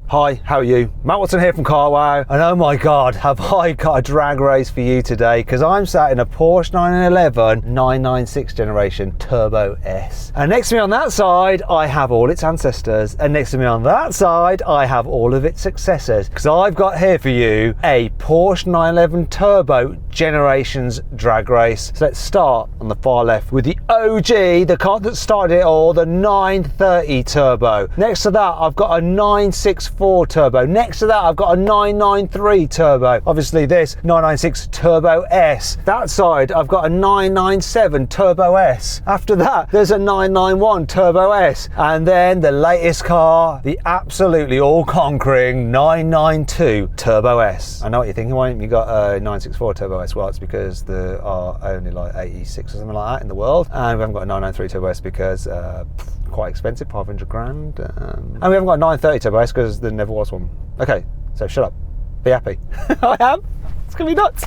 Hi, how are you? Matt Watson here from Carwow, and oh my god, have I got a drag race for you today, because I'm sat in a Porsche 911 996 generation Turbo S. And next to me on that side, I have all its ancestors, and next to me on that side, I have all of its successors, because I've got here for you a Porsche 911 Turbo Generations drag race. So let's start on the far left with the OG, the car that started it all, the 930 Turbo. Next to that, I've got a 964 Turbo. Next to that, I've got a 993 Turbo. Obviously this 996 Turbo S. That side, I've got a 997 Turbo S. After that, there's a 991 Turbo S. And then the latest car, the absolutely all-conquering 992 Turbo S. I know what you're thinking, why haven't you got a 964 Turbo S? Well, it's because there are only like 86 or something like that in the world. And we haven't got a 993 Turbo S because quite expensive, 500 grand. And we haven't got a 930 Turbo S because there never was one. Okay, so shut up. Be happy. I am. It's gonna be nuts.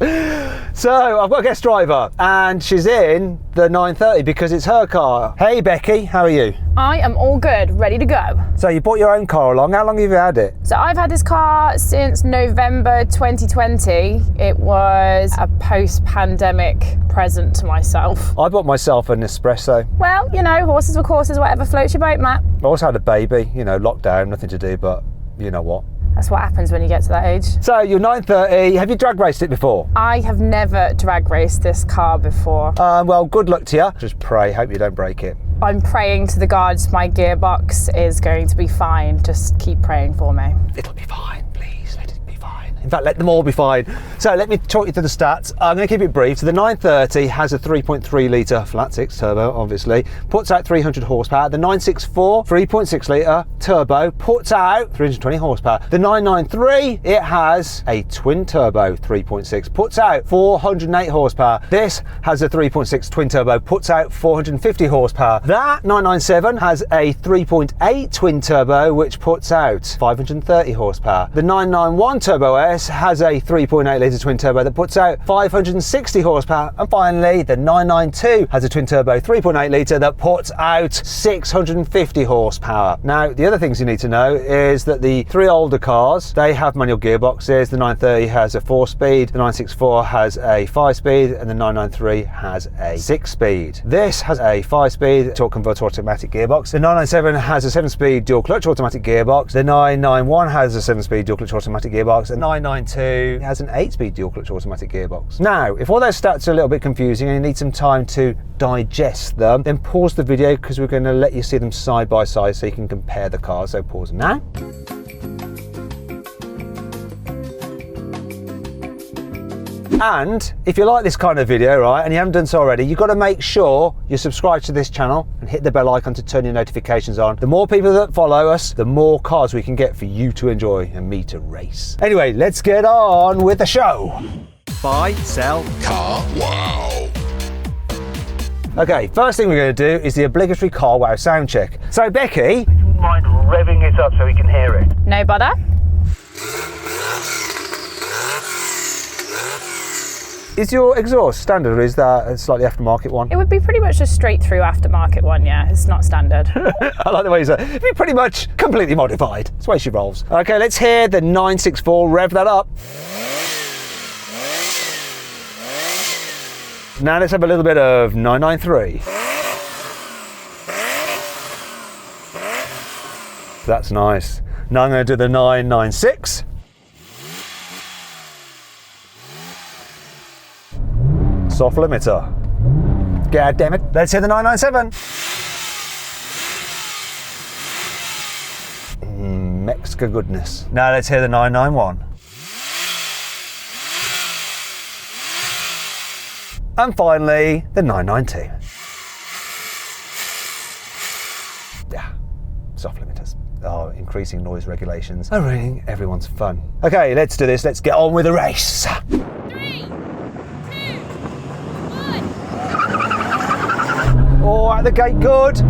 So I've got a guest driver and she's in the 930 because it's her car. Hey Becky, how are you? I am all good, ready to go. So you brought your own car along. How long have you had it? So I've had this car since November 2020. It was a post-pandemic present to myself. I bought myself an espresso. Well, you know, horses for courses, whatever floats your boat, Matt. I also had a baby, you know, lockdown, nothing to do, but you know what. That's what happens when you get to that age. So you're 930, have you drag raced it before? I have never drag raced this car before. Well, good luck to you. Just pray, hope you don't break it. I'm praying to the gods my gearbox is going to be fine. Just keep praying for me. It'll be fine, please, let it be fine. In fact, let them all be fine. So let me talk you through the stats. I'm going to keep it brief. So the 930 has a 3.3 litre flat six turbo, obviously, puts out 300 horsepower. The 964, 3.6 litre turbo, puts out 320 horsepower. The 993, it has a twin turbo 3.6, puts out 408 horsepower. This has a 3.6 twin turbo, puts out 450 horsepower. That 997 has a 3.8 twin turbo, which puts out 530 horsepower. The 991 Turbo S has a 3.8 litre twin turbo that puts out 560 horsepower. And finally, the 992 has a twin turbo 3.8 litre that puts out 650 horsepower. Now, the other things you need to know is that the three older cars, they have manual gearboxes. The 930 has a 4-speed, the 964 has a 5-speed, and the 993 has a 6-speed. This has a 5-speed torque converter automatic gearbox. The 997 has a 7-speed dual clutch automatic gearbox. The 991 has a 7-speed dual clutch automatic gearbox. The 992 has an 8-speed dual clutch automatic gearbox. Now, if all those stats are a little bit confusing and you need some time to digest them, then pause the video because we're going to let you see them side by side so you can compare the cars. So pause now. And if you like this kind of video, right, and you haven't done so already, you've got to make sure you subscribe to this channel and hit the bell icon to turn your notifications on. The more people that follow us, the more cars we can get for you to enjoy and me to race. Anyway, let's get on with the show. Buy, sell, Carwow. Okay, first thing we're going to do is the obligatory Carwow sound check. So Becky, do you mind revving it up so we can hear it? No bother. Is your exhaust standard or is that a slightly aftermarket one? It would be pretty much a straight through aftermarket one, yeah. It's not standard. I like the way you say it. It'd be pretty much completely modified. That's the way she rolls. Okay, let's hear the 964, rev that up. Now let's have a little bit of 993. That's nice. Now I'm going to do the 996. Soft limiter. God damn it. Let's hear the 997. Mexican goodness. Now let's hear the 991. And finally, the 992. Yeah, soft limiters. Oh, increasing noise regulations are ruining everyone's fun. Okay, let's do this. Let's get on with the race. 3, 2, 1. Oh, out the gate, good.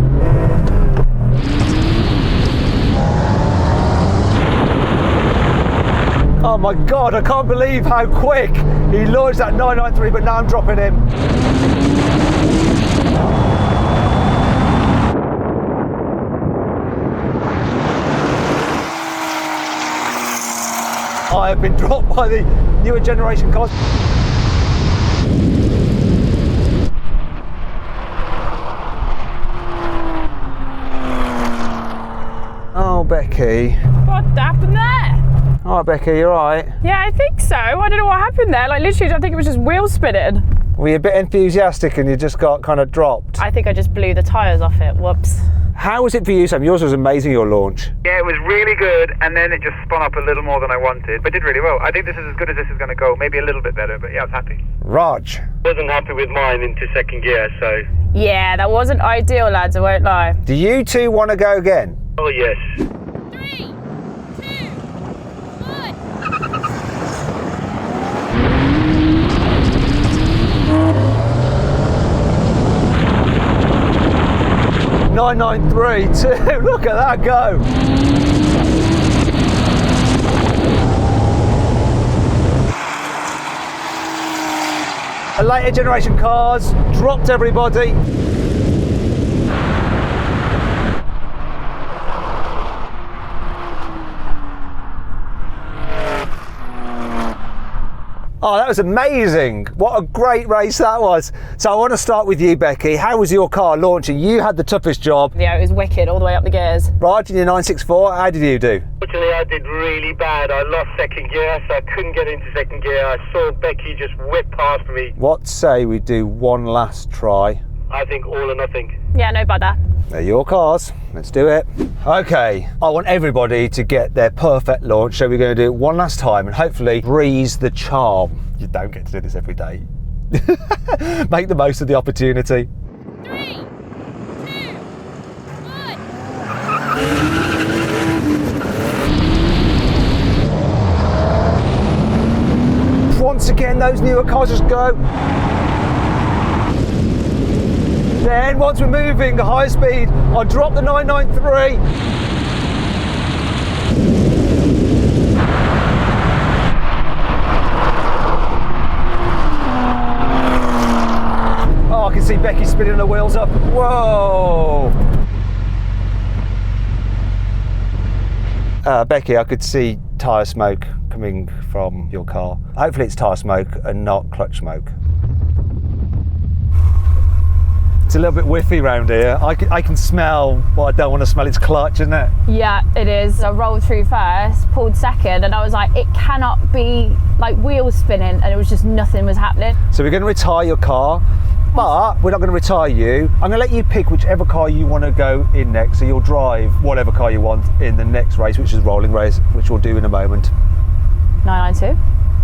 Oh my God, I can't believe how quick he launched that 993, but now I'm dropping him. I have been dropped by the newer generation cars. Oh, Becky. What happened there? All right, Becky, you all right? Yeah, I think so. I don't know what happened there. Like, literally, I think it was just wheel spinning. Were you a bit enthusiastic and you just got kind of dropped? I think I just blew the tyres off it. Whoops. How was it for you, Sam? Yours was amazing, your launch. Yeah, it was really good, and then it just spun up a little more than I wanted, but did really well. I think this is as good as this is going to go. Maybe a little bit better, but yeah, I was happy. Raj. Wasn't happy with mine into second gear, so... Yeah, that wasn't ideal, lads, I won't lie. Do you two want to go again? Oh, yes. 3, 2, 1. 993.2. Look at that go. A later generation cars dropped everybody. Oh, that was amazing. What a great race that was. So I want to start with you, Becky. How was your car launching? You had the toughest job. Yeah, it was wicked all the way up the gears. Raj, in your 964, how did you do? Fortunately, I did really bad. I lost second gear, so I couldn't get into second gear. I saw Becky just whip past me. What say we do one last try? I think all or nothing. Yeah, no bother. They're your cars. Let's do it. Okay, I want everybody to get their perfect launch, so we're going to do it one last time and hopefully breeze the charm. You don't get to do this every day. Make the most of the opportunity. 3, 2, 1. Once again, those newer cars just go. Then once we're moving at high speed, I'll drop the 993. Oh, I can see Becky spinning her wheels up. Whoa! Becky, I could see tyre smoke coming from your car. Hopefully it's tyre smoke and not clutch smoke. It's a little bit whiffy round here. I can smell what I don't want to smell. It's clutch, isn't it? Yeah, it is. I rolled through first, pulled second, and I was like, it cannot be like wheels spinning, and it was just nothing was happening. So we're going to retire your car, but we're not going to retire you. I'm going to let you pick whichever car you want to go in next. So you'll drive whatever car you want in the next race, which is rolling race, which we'll do in a moment. 992.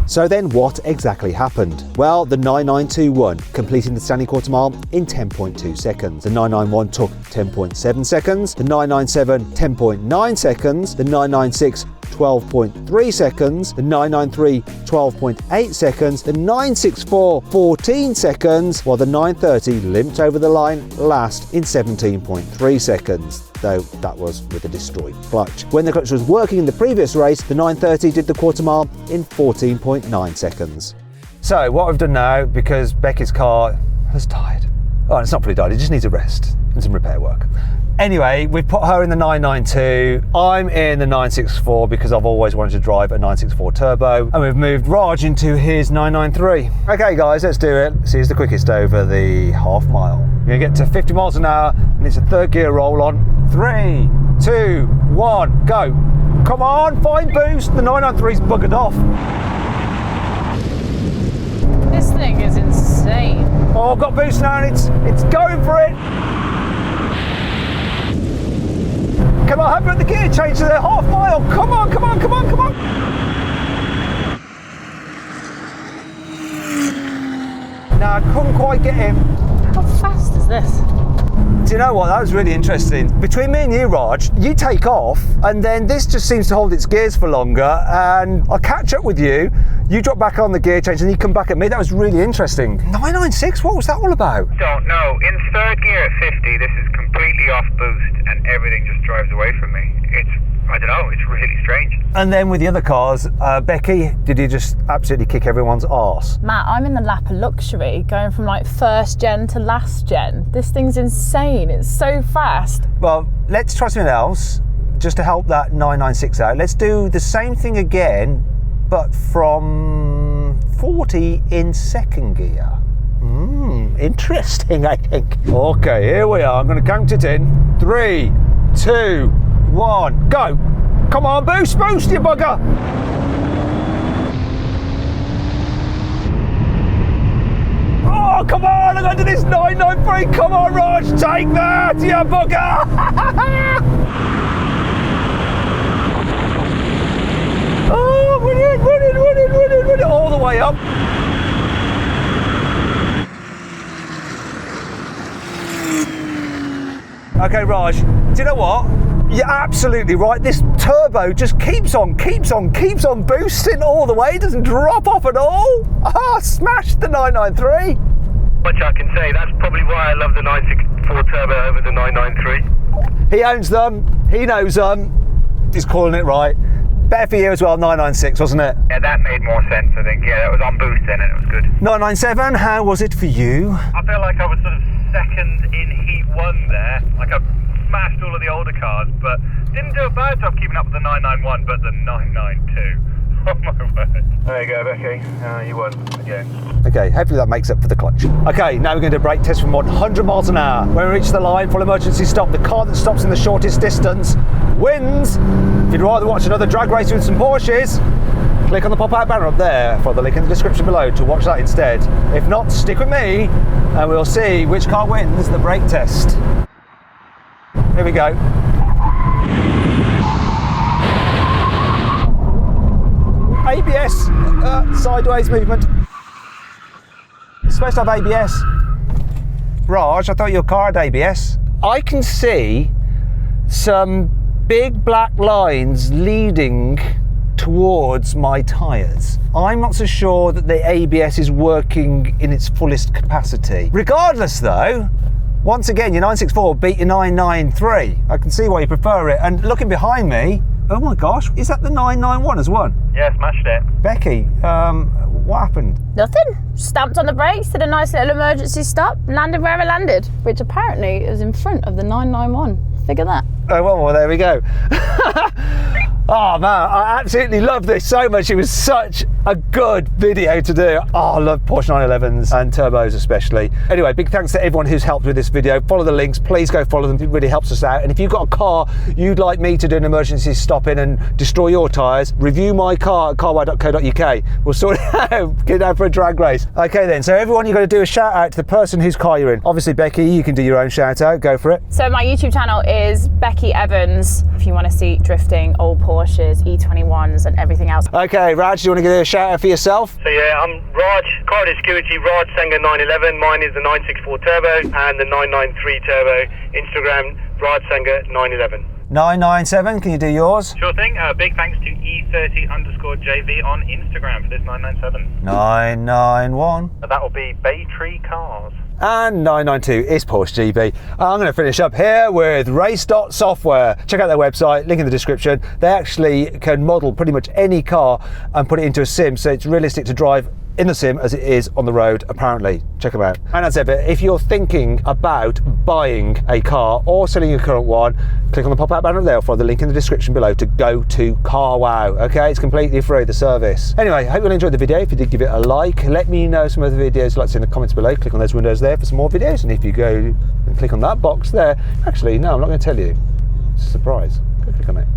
So then what exactly happened? Well, the 992 won, completing the standing quarter mile in 10.2 seconds. The 991 took 10.7 seconds, the 997 10.9 seconds, the 996 12.3 seconds, the 993 12.8 seconds, the 964 14 seconds, while the 930 limped over the line last in 17.3 seconds, though that was with a destroyed clutch. When the clutch was working in the previous race, the 930 did the quarter mile in 14.9 seconds. So what I've done now, because Becky's car has died. Oh, it's not fully died, it just needs a rest and some repair work. Anyway, we've put her in the 992. I'm in the 964 because I've always wanted to drive a 964 turbo. And we've moved Raj into his 993. Okay guys, let's do it. See who's the quickest over the half mile. We're gonna get to 50 miles an hour and it's a third gear roll on. 3, 2, 1, go. Come on, fine boost. The 993's buggered off. This thing is insane. Oh, I've got boost now and it's going for it. Come on, have the gear change to the half mile. Come on, come on, come on, come on. No, I couldn't quite get him. How fast is this? Do you know what? That was really interesting. Between me and you, Raj, you take off and then this just seems to hold its gears for longer and I'll catch up with you. You drop back on the gear change and you come back at me. That was really interesting. 996, what was that all about? Don't know. In third gear at 50, this is completely off boost and everything just drives away from me. I don't know, it's really strange. And then with the other cars, Becky, did you just absolutely kick everyone's arse? Matt, I'm in the lap of luxury, going from like first gen to last gen. This thing's insane, it's so fast. Well, let's try something else, just to help that 996 out. Let's do the same thing again, but from 40 in second gear. Interesting, I think. Okay, here we are. I'm going to count it in. 3, 2, 1, go. Come on, boost, you bugger. Oh, come on, I'm going to do this 993. Come on, Raj, take that, you bugger. Oh, run it, all the way up. Okay, Raj, do you know what? You're absolutely right. This turbo just keeps on boosting all the way. It doesn't drop off at all. Ah, smashed the 993. Much I can say. That's probably why I love the 964 turbo over the 993. He owns them. He knows them. He's calling it right. Better for you as well, 996, wasn't it? Yeah, that made more sense, I think. Yeah, it was on boost then and it was good. 997, how was it for you? I feel like I was sort of second in heat 1 there. Like I smashed all of the older cars, but didn't do a bad job keeping up with the 991, but the 992. Oh my word. There you go, Becky. You won again. Okay, hopefully that makes up for the clutch. Okay, now we're going to do a brake test from 100 miles an hour. When we reach the line, full emergency stop. The car that stops in the shortest distance wins. If you'd rather watch another drag race with some Porsches, click on the pop-out banner up there. Follow the link in the description below to watch that instead. If not, stick with me and we'll see which car wins the brake test. Here we go. ABS, sideways movement. It's supposed to have ABS. Raj, I thought your car had ABS. I can see some big black lines leading towards my tyres. I'm not so sure that the ABS is working in its fullest capacity. Regardless though, once again, your 964 beat your 993. I can see why you prefer it. And looking behind me, oh my gosh, is that the 991 as well? Yeah, smashed it. Becky, what happened? Nothing. Stamped on the brakes, did a nice little emergency stop, landed where I landed, which apparently is in front of the 991. Figure that. Oh, well, there we go. Oh man, I absolutely love this so much. It was such a good video to do. Oh, I love Porsche 911s and turbos especially. Anyway, big thanks to everyone who's helped with this video. Follow the links, please go follow them. It really helps us out. And if you've got a car you'd like me to do an emergency stop in and destroy your tyres, review my car at carwow.co.uk. We'll sort it out, get down for a drag race. Okay then, so everyone, you've got to do a shout out to the person whose car you're in. Obviously, Becky, you can do your own shout out, go for it. So my YouTube channel is Becky Evans. If you want to see drifting, old Porsches, E21s and everything else. Okay, Raj, do you want to give a shout out for yourself? So yeah, I'm Raj, car security, Raj Sanger 911. Mine is the 964 turbo and the 993 turbo. Instagram, Raj Sanger 911. 997, can you do yours? Sure thing. Big thanks to E30_JV on Instagram for this 997. 991. That will be Baytree Cars. And 992 is Porsche GB. I'm going to finish up here with Race.software. Check out their website, link in the description. They actually can model pretty much any car and put it into a sim, so it's realistic to drive in the sim as it is on the road, apparently. Check them out. And as ever, if you're thinking about buying a car or selling your current one, click on the pop-out banner there or follow the link in the description below to go to Carwow. Okay, it's completely free, the service. Anyway, I hope you enjoyed the video. If you did, give it a like. Let me know some other videos you'd like to see in the comments below. Click on those windows there for some more videos. And if you go and click on that box there, actually, no, I'm not going to tell you. It's a surprise. Go click on it.